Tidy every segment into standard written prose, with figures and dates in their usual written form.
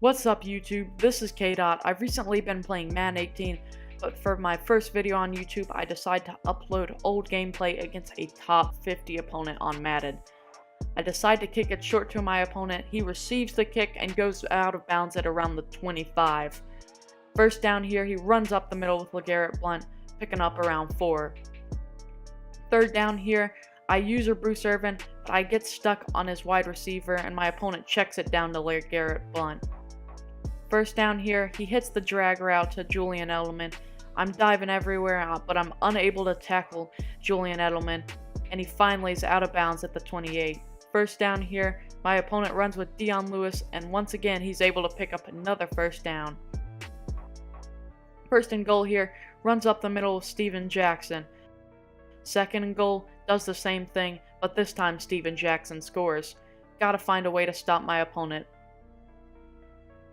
What's up YouTube, this is KDot. I've recently been playing Madden 18, but for my first video on YouTube, I decided to upload old gameplay against a top 50 opponent on Madden. I decide to kick it short to my opponent. He receives the kick and goes out of bounds at around the 25. First down here, he runs up the middle with LeGarrette Blount, picking up around 4. Third down here, I use a Bruce Irvin, but I get stuck on his wide receiver and my opponent checks it down to LeGarrette Blount. First down here, he hits the drag route to Julian Edelman. I'm diving everywhere, but I'm unable to tackle Julian Edelman, and he finally is out of bounds at the 28. First down here, my opponent runs with Dion Lewis, and once again, he's able to pick up another first down. First and goal here, runs up the middle with Steven Jackson. Second and goal, does the same thing, but this time Steven Jackson scores. Gotta find a way to stop my opponent.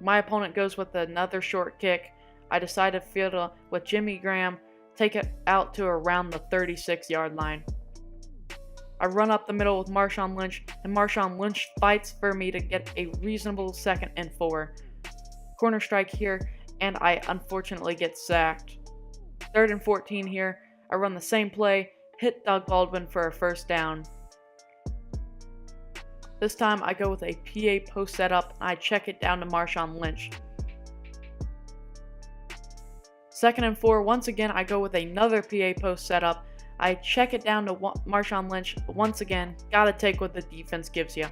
My opponent goes with another short kick. I decide to field with Jimmy Graham, take it out to around the 36-yard line. I run up the middle with Marshawn Lynch, and Marshawn Lynch fights for me to get a reasonable 2nd and 4. Corner strike here, and I unfortunately get sacked. 3rd and 14 here, I run the same play, hit Doug Baldwin for a first down. This time I go with a PA post setup and I check it down to Marshawn Lynch. 2nd and 4, once again I go with another PA post setup. I check it down to Marshawn Lynch. Once again, gotta take what the defense gives you.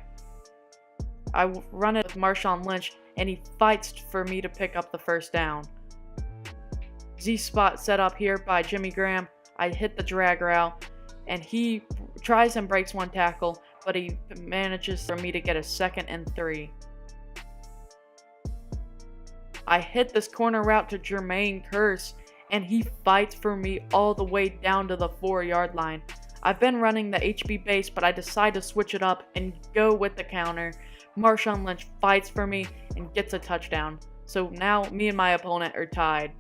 I run it with Marshawn Lynch and he fights for me to pick up the first down. Z-spot set up here by Jimmy Graham. I hit the drag route and he tries and breaks one tackle, but he manages for me to get a 2nd and 3. I hit this corner route to Jermaine Kearse, and he fights for me all the way down to the 4-yard line. I've been running the HB base, but I decide to switch it up and go with the counter. Marshawn Lynch fights for me and gets a touchdown. So now me and my opponent are tied.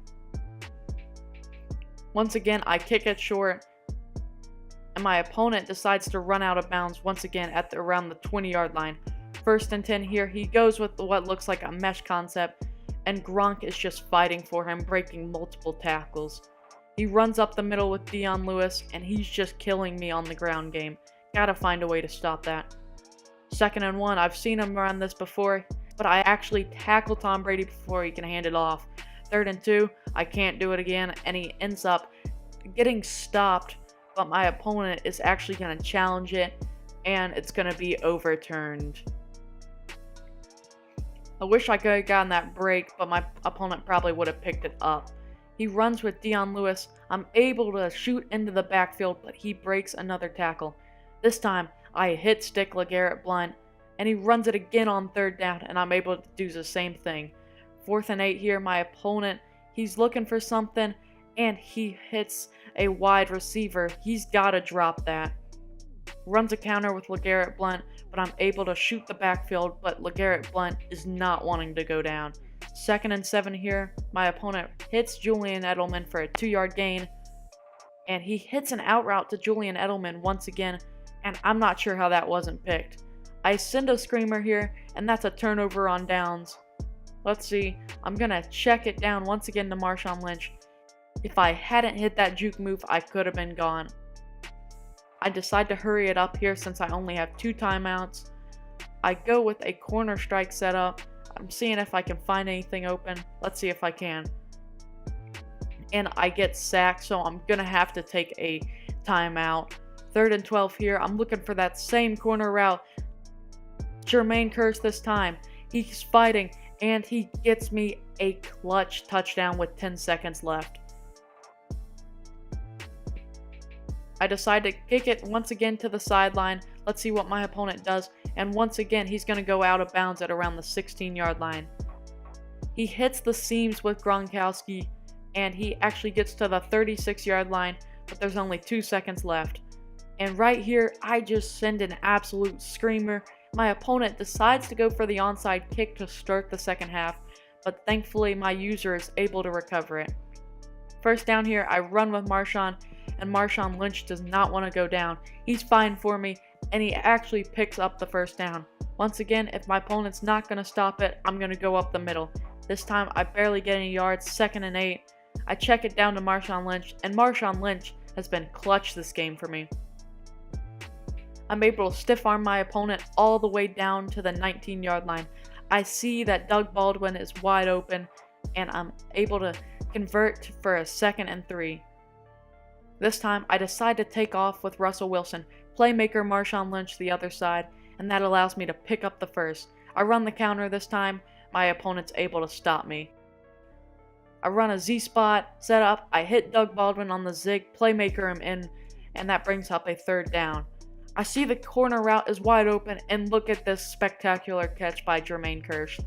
Once again, I kick it short, and my opponent decides to run out of bounds once again at around the 20-yard line. 1st and 10 here, he goes with what looks like a mesh concept, and Gronk is just fighting for him, breaking multiple tackles. He runs up the middle with Dion Lewis, and he's just killing me on the ground game. Gotta find a way to stop that. 2nd and 1, I've seen him run this before, but I actually tackle Tom Brady before he can hand it off. 3rd and 2, I can't do it again, and he ends up getting stopped, but my opponent is actually going to challenge it, and it's going to be overturned. I wish I could have gotten that break, but my opponent probably would have picked it up. He runs with Dion Lewis. I'm able to shoot into the backfield, but he breaks another tackle. This time, I hit stick LeGarrette Blount, and he runs it again on 3rd down, and I'm able to do the same thing. 4th and 8 here, my opponent, he's looking for something, and he hits a wide receiver. He's got to drop that. Runs a counter with LeGarrette Blount, but I'm able to shoot the backfield, but LeGarrette Blount is not wanting to go down. 2nd and 7 here, my opponent hits Julian Edelman for a 2-yard gain, and he hits an out route to Julian Edelman once again, and I'm not sure how that wasn't picked. I send a screamer here, and that's a turnover on downs. Let's see, I'm going to check it down once again to Marshawn Lynch. If I hadn't hit that juke move, I could have been gone. I decide to hurry it up here since I only have 2 timeouts. I go with a corner strike setup. I'm seeing if I can find anything open. Let's see if I can. And I get sacked, so I'm going to have to take a timeout. 3rd and 12 here. I'm looking for that same corner route. Jermaine Kearse this time. He's fighting, and he gets me a clutch touchdown with 10 seconds left. I decide to kick it once again to the sideline. Let's see what my opponent does. And once again, he's going to go out of bounds at around the 16-yard line. He hits the seams with Gronkowski, and he actually gets to the 36-yard line, but there's only 2 seconds left. And right here, I just send an absolute screamer. My opponent decides to go for the onside kick to start the second half, but thankfully my user is able to recover it. First down here, I run with Marshawn, and Marshawn Lynch does not want to go down. He's fine for me, and he actually picks up the first down. Once again, if my opponent's not going to stop it, I'm going to go up the middle. This time, I barely get any yards, 2nd and 8. I check it down to Marshawn Lynch, and Marshawn Lynch has been clutch this game for me. I'm able to stiff arm my opponent all the way down to the 19-yard line. I see that Doug Baldwin is wide open, and I'm able to convert for a 2nd and 3. This time, I decide to take off with Russell Wilson, playmaker Marshawn Lynch the other side, and that allows me to pick up the first. I run the counter this time, my opponent's able to stop me. I run a Z-spot, set up, I hit Doug Baldwin on the zig, playmaker him in, and that brings up a 3rd down. I see the corner route is wide open, and look at this spectacular catch by Jermaine Kearse.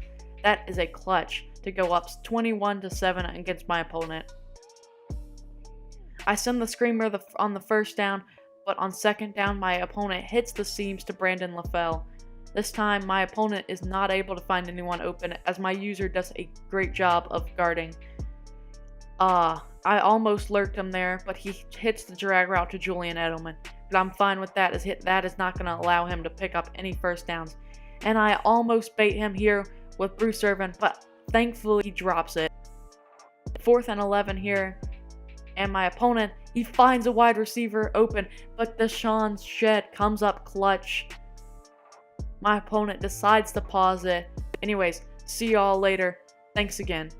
That is a clutch to go up 21-7 against my opponent. I send the screamer on the 1st down, but on 2nd down, my opponent hits the seams to Brandon LaFell. This time, my opponent is not able to find anyone open, as my user does a great job of guarding. I almost lurked him there, but he hits the drag route to Julian Edelman. But I'm fine with that, as that is not going to allow him to pick up any 1st downs. And I almost bait him here with Bruce Irvin, but thankfully he drops it. 4th and 11 here, and my opponent, he finds a wide receiver open, but Deshaun Shedd comes up clutch. My opponent decides to pause it. Anyways, see y'all later. Thanks again.